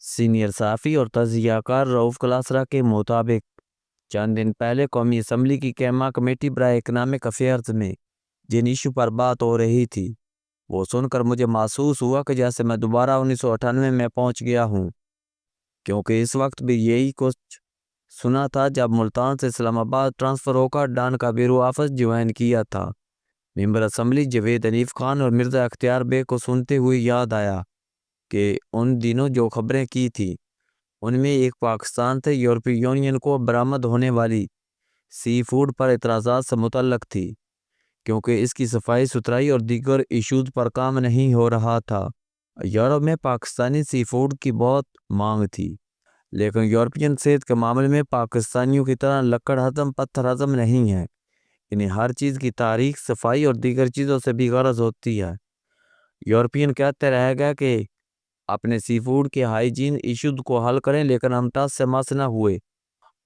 Senior صحافی اور تجزیہ کار رؤف کلاسرا کے مطابق چند دن پہلے قومی اسمبلی کی کیما کمیٹی برائے اکنامک افیئرز میں جن ایشو پر بات ہو رہی تھی وہ سن کر مجھے محسوس ہوا کہ جیسے میں دوبارہ 1998 میں پہنچ گیا ہوں، کیونکہ اس وقت بھی یہی کچھ سنا تھا جب ملتان سے اسلام آباد ٹرانسفر ہو کر ڈان کا بیرو آفس جوائن کیا تھا۔ ممبر اسمبلی جاوید حنیف خان اور مرزا اختیار بیگ کو سنتے ہوئے یاد آیا کہ ان دنوں جو خبریں کی تھی ان میں ایک پاکستان سے یورپی یونین کو برآمد ہونے والی سی فوڈ پر اعتراضات سے متعلق تھی، کیونکہ اس کی صفائی ستھرائی اور دیگر ایشوز پر کام نہیں ہو رہا تھا۔ یورپ میں پاکستانی سی فوڈ کی بہت مانگ تھی، لیکن یورپین صحت کے معاملے میں پاکستانیوں کی طرح لکڑ ہضم پتھر ہضم نہیں ہے، انہیں ہر چیز کی تاریخ، صفائی اور دیگر چیزوں سے بھی غرض ہوتی ہے۔ یورپین کہتے رہ گئے کہ اپنے سی فوڈ کے ہائیجین ایشوز کو حل کریں، لیکن ہم ٹس سے مس نہ ہوئے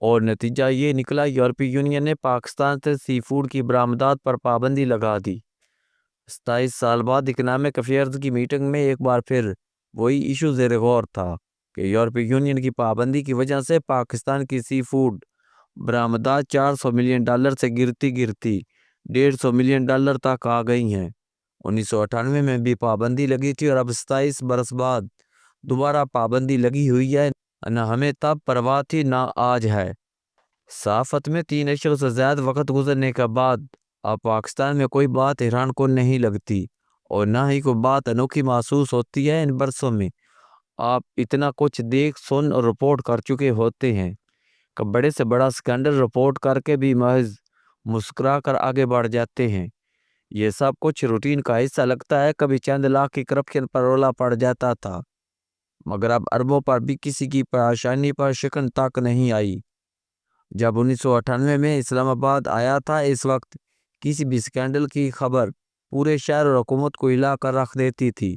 اور نتیجہ یہ نکلا یورپی یونین نے پاکستان سے سی فوڈ کی برآمدات پر پابندی لگا دی۔ 27 سال بعد اکنامک افیئرز کی میٹنگ میں ایک بار پھر وہی ایشو زیر غور تھا کہ یورپی یونین کی پابندی کی وجہ سے پاکستان کی سی فوڈ برآمدات $400 ملین سے گرتی گرتی $150 ملین تک آ گئی ہیں۔ 1998 میں بھی پابندی لگی تھی اور اب 27 برس بعد دوبارہ پابندی لگی ہوئی ہے۔ نہ ہمیں تب پرواہ تھی نہ آج ہے۔ صحافت میں 3 اشروں سے زیادہ وقت گزرنے کے بعد اب پاکستان میں کوئی بات حیران کن نہیں لگتی اور نہ ہی کوئی بات انوکھی محسوس ہوتی ہے۔ ان برسوں میں آپ اتنا کچھ دیکھ سن اور رپورٹ کر چکے ہوتے ہیں کہ بڑے سے بڑا سکینڈل رپورٹ کر کے بھی محض مسکرا کر آگے بڑھ جاتے ہیں۔ یہ سب کچھ روٹین کا حصہ لگتا ہے۔ کبھی چند لاکھ کی کرپشن پر رولا پڑ جاتا تھا، مگر اب اربوں پر بھی کسی کی پریشانی پر شکن تک نہیں آئی۔ جب 1998 میں اسلام آباد آیا تھا، اس وقت کسی بھی سکینڈل کی خبر پورے شہر اور حکومت کو ہلا کر رکھ دیتی تھی۔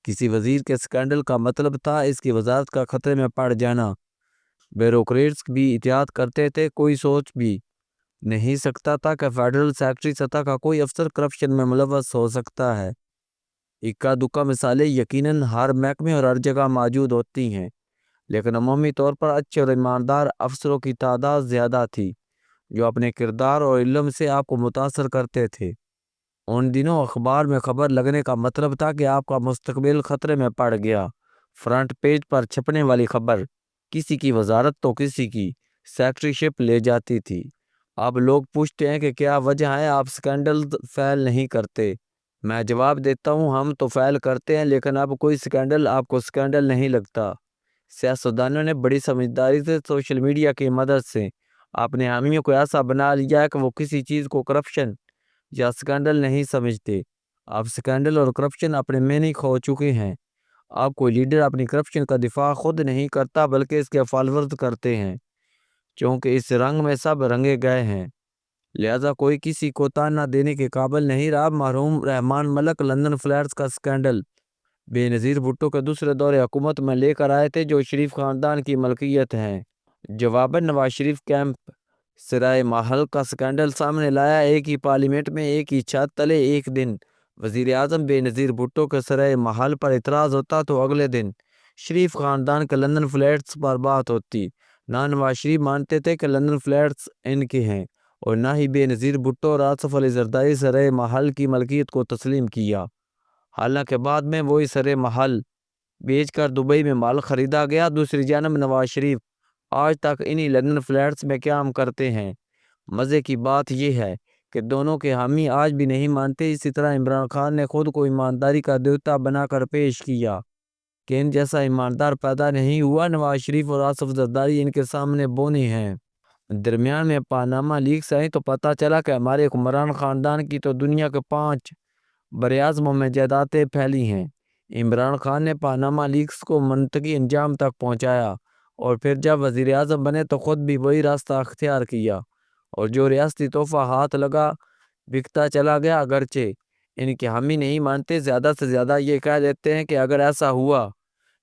کسی وزیر کے سکینڈل کا مطلب تھا اس کی وزارت کا خطرے میں پڑ جانا۔ بیوروکریٹس بھی احتیاط کرتے تھے، کوئی سوچ بھی نہیں سکتا تھا کہ فیڈرل سیکرٹری سطح کا کوئی افسر کرپشن میں ملوث ہو سکتا ہے۔ اکا دکا مثالیں یقیناً ہر محکمے اور ہر جگہ موجود ہوتی ہیں، لیکن عمومی طور پر اچھے اور ایماندار افسروں کی تعداد زیادہ تھی جو اپنے کردار اور علم سے آپ کو متاثر کرتے تھے۔ ان دنوں اخبار میں خبر لگنے کا مطلب تھا کہ آپ کا مستقبل خطرے میں پڑ گیا۔ فرنٹ پیج پر چھپنے والی خبر کسی کی وزارت تو کسی کی سیکرٹری شپ لے جاتی تھی۔ اب لوگ پوچھتے ہیں کہ کیا وجہ ہے آپ سکینڈل فائل نہیں کرتے؟ میں جواب دیتا ہوں، ہم تو فائل کرتے ہیں، لیکن اب کوئی سکینڈل آپ کو سکینڈل نہیں لگتا۔ سیاستدانوں نے بڑی سمجھداری سے سوشل میڈیا کی مدد سے اپنے حامیوں کو ایسا بنا لیا ہے کہ وہ کسی چیز کو کرپشن یا سکینڈل نہیں سمجھتے۔ اب سکینڈل اور کرپشن اپنے معنی کھو چکے ہیں۔ اب کوئی لیڈر اپنی کرپشن کا دفاع خود نہیں کرتا بلکہ اس کے فالوورز کرتے ہیں، چونکہ اس رنگ میں سب رنگے گئے ہیں، لہذا کوئی کسی کو تانا دینے کے قابل نہیں رہا۔ مرحوم رحمان ملک لندن فلیٹس کا سکینڈل بے نظیر بھٹو کے دوسرے دور حکومت میں لے کر آئے تھے جو شریف خاندان کی ملکیت ہیں۔ جواباً نواز شریف کیمپ سرائے محل کا سکینڈل سامنے لایا۔ ایک ہی پارلیمنٹ میں ایک ہی چھت تلے ایک دن وزیر اعظم بے نظیر بھٹو کے سرائے محل پر اعتراض ہوتا تو اگلے دن شریف خاندان کے لندن فلیٹس پر بات ہوتی۔ نہ نواز شریف مانتے تھے کہ لندن فلیٹس ان کے ہیں اور نہ ہی بے نظیر بھٹو اور آصف علی زرداری سرائے محل کی ملکیت کو تسلیم کیا۔ حالانکہ بعد میں وہی سرائے محل بیچ کر دبئی میں مال خریدا گیا۔ دوسری جانب نواز شریف آج تک انہی لندن فلیٹس میں قیام کرتے ہیں۔ مزے کی بات یہ ہے کہ دونوں کے حامی آج بھی نہیں مانتے۔ اسی طرح عمران خان نے خود کو ایمانداری کا دیوتا بنا کر پیش کیا کہ ان جیسا ایماندار پیدا نہیں ہوا۔ نواز شریف اور آصف زرداری ان کے سامنے بونے ہیں۔ درمیان میں پاناما لیکس آئیں تو پتہ چلا کہ ہمارے حکمران خاندان کی تو دنیا کے 5 براعظموں میں جائیدادیں پھیلی ہیں۔ عمران خان نے پاناما لیکس کو منطقی انجام تک پہنچایا اور پھر جب وزیر اعظم بنے تو خود بھی وہی راستہ اختیار کیا اور جو ریاستی تحفہ ہاتھ لگا بکتا چلا گیا۔ اگرچہ ان کے حامی نہیں مانتے، زیادہ سے زیادہ یہ کہہ دیتے ہیں کہ اگر ایسا ہوا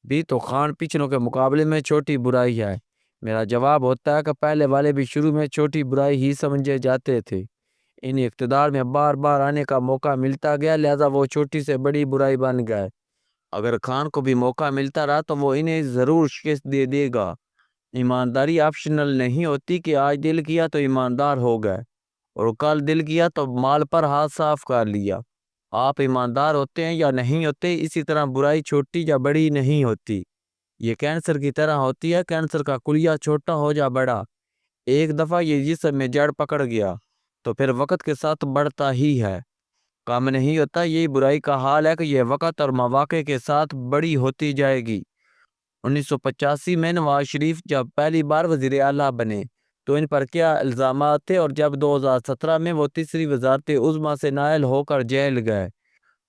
بھی تو خان پچھلوں کے مقابلے میں چھوٹی برائی ہے۔ میرا جواب ہوتا ہے کہ پہلے والے بھی شروع میں چھوٹی برائی ہی سمجھے جاتے تھے، انہیں اقتدار میں بار بار آنے کا موقع ملتا گیا، لہذا وہ چھوٹی سے بڑی برائی بن گئے۔ اگر خان کو بھی موقع ملتا رہا تو وہ انہیں ضرور شکست دے دے گا۔ ایمانداری آپشنل نہیں ہوتی کہ آج دل کیا تو ایماندار ہو گئے اور کل دل کیا تو مال پر ہاتھ صاف کر لیا۔ آپ ایماندار ہوتے ہیں یا نہیں ہوتے، اسی طرح برائی چھوٹی یا بڑی نہیں ہوتی، یہ کینسر کی طرح ہوتی ہے۔ کینسر کا کلیہ چھوٹا ہو یا بڑا، ایک دفعہ یہ جسم میں جڑ پکڑ گیا تو پھر وقت کے ساتھ بڑھتا ہی ہے، کم نہیں ہوتا۔ یہی برائی کا حال ہے کہ یہ وقت اور مواقع کے ساتھ بڑی ہوتی جائے گی۔ 1985 میں نواز شریف جب پہلی بار وزیر اعلیٰ بنے تو ان پر کیا الزامات تھے، اور جب 2017 میں وہ تیسری وزارت عظمیٰ سے نائل ہو کر جیل گئے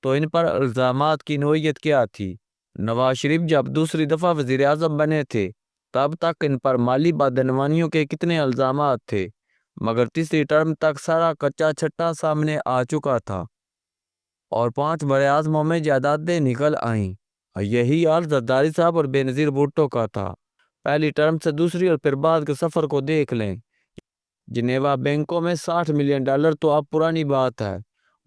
تو ان پر الزامات کی نوعیت کیا تھی؟ نواز شریف جب دوسری دفعہ وزیر اعظم بنے تھے تب تک ان پر مالی بدعنوانیوں کے کتنے الزامات تھے، مگر تیسری ٹرم تک سارا کچا چھٹا سامنے آ چکا تھا اور 5 بڑے اعظموں میں جائیدادیں نکل آئیں۔ یہی حال زرداری صاحب اور بے نظیر بھٹو کا تھا۔ پہلی ٹرم سے دوسری اور پھر بعد کے سفر کو دیکھ لیں۔ جنیوا بینکوں میں $60 ملین تو اب پرانی بات ہے،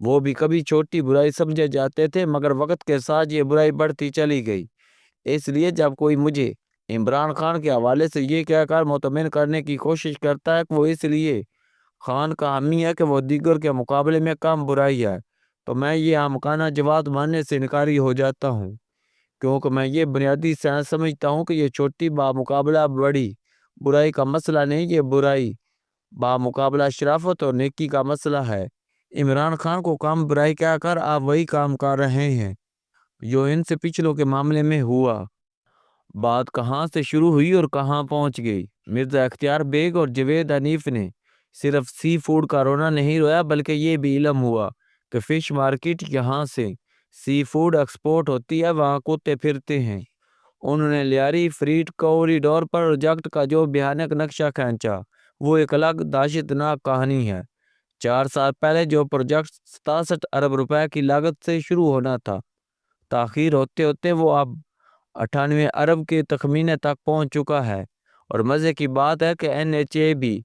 وہ بھی کبھی چھوٹی برائی سمجھے جاتے تھے، مگر وقت کے ساتھ یہ برائی بڑھتی چلی گئی۔ اس لیے جب کوئی مجھے عمران خان کے حوالے سے یہ کہہ کر مطمئن کرنے کی کوشش کرتا ہے کہ وہ اس لیے خان کا حامی ہے کہ وہ دیگر کے مقابلے میں کم برائی ہے، تو میں یہ احمقانہ جواب ماننے سے انکاری ہو جاتا ہوں، کیونکہ میں یہ بنیادی سائنس سمجھتا ہوں کہ یہ چھوٹی بامقابلہ بڑی برائی کا مسئلہ نہیں، یہ برائی بامقابلہ شرافت اور نیکی کا مسئلہ ہے۔ عمران خان کو کم برائی کہہ کر آپ وہی کام کر رہے ہیں جو ان سے پچھلوں کے معاملے میں ہوا۔ بات کہاں سے شروع ہوئی اور کہاں پہنچ گئی؟ مرزا اختیار بیگ اور جوید حنیف نے صرف سی فوڈ کا رونا نہیں رویا، بلکہ یہ بھی علم ہوا کہ فش مارکیٹ یہاں سے سی فوڈ ایکسپورٹ ہوتی ہے، وہاں کتے پھرتے ہیں۔ انہوں نے لیاری فریٹ کوریڈور پر پروجیکٹ کا جو بھیانک نقشہ کھینچا وہ ایک الگ دہشتناک کہانی ہے۔ 4 سال پہلے جو پروجیکٹ 67 ارب روپے کی لاگت سے شروع ہونا تھا، تاخیر ہوتے ہوتے وہ اب 98 ارب کے تخمینے تک پہنچ چکا ہے، اور مزے کی بات ہے کہ NHA بھی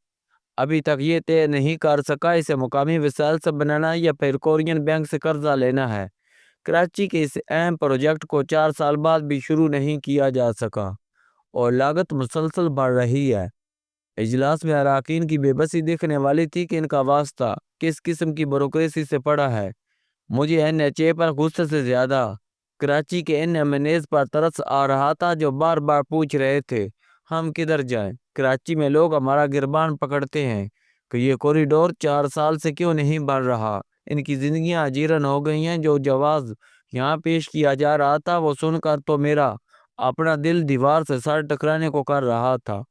ابھی تک یہ طے نہیں کر سکا اسے مقامی وسائل سے بنانا یا پھر کورین بینک سے قرضہ لینا ہے۔ کراچی کے اس اہم پروجیکٹ کو 4 سال بعد بھی شروع نہیں کیا جا سکا اور لاگت مسلسل بڑھ رہی ہے۔ اجلاس میں اراکین کی بے بسی دیکھنے والی تھی کہ ان کا واسطہ کس قسم کی بیوروکریسی سے پڑا ہے۔ مجھے NHA پر غصے سے زیادہ کراچی کے ان MNAs پر ترس آ رہا تھا جو بار بار پوچھ رہے تھے ہم کدھر جائیں۔ کراچی میں لوگ ہمارا گربان پکڑتے ہیں کہ یہ کوریڈور 4 سال سے کیوں نہیں بڑھ رہا۔ ان کی زندگیاں اجیرن ہو گئی ہیں۔ جو جواز یہاں پیش کیا جا رہا تھا وہ سن کر تو میرا اپنا دل دیوار سے سر ٹکرانے کو کر رہا تھا۔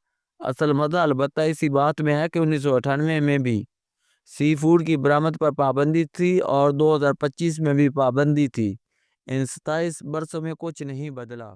اصل مزہ البتہ اسی بات میں ہے کہ 1998 میں بھی سی فوڈ کی برآمد پر پابندی تھی اور 2025 میں بھی پابندی تھی۔ ان 27 برسوں میں کچھ نہیں بدلا۔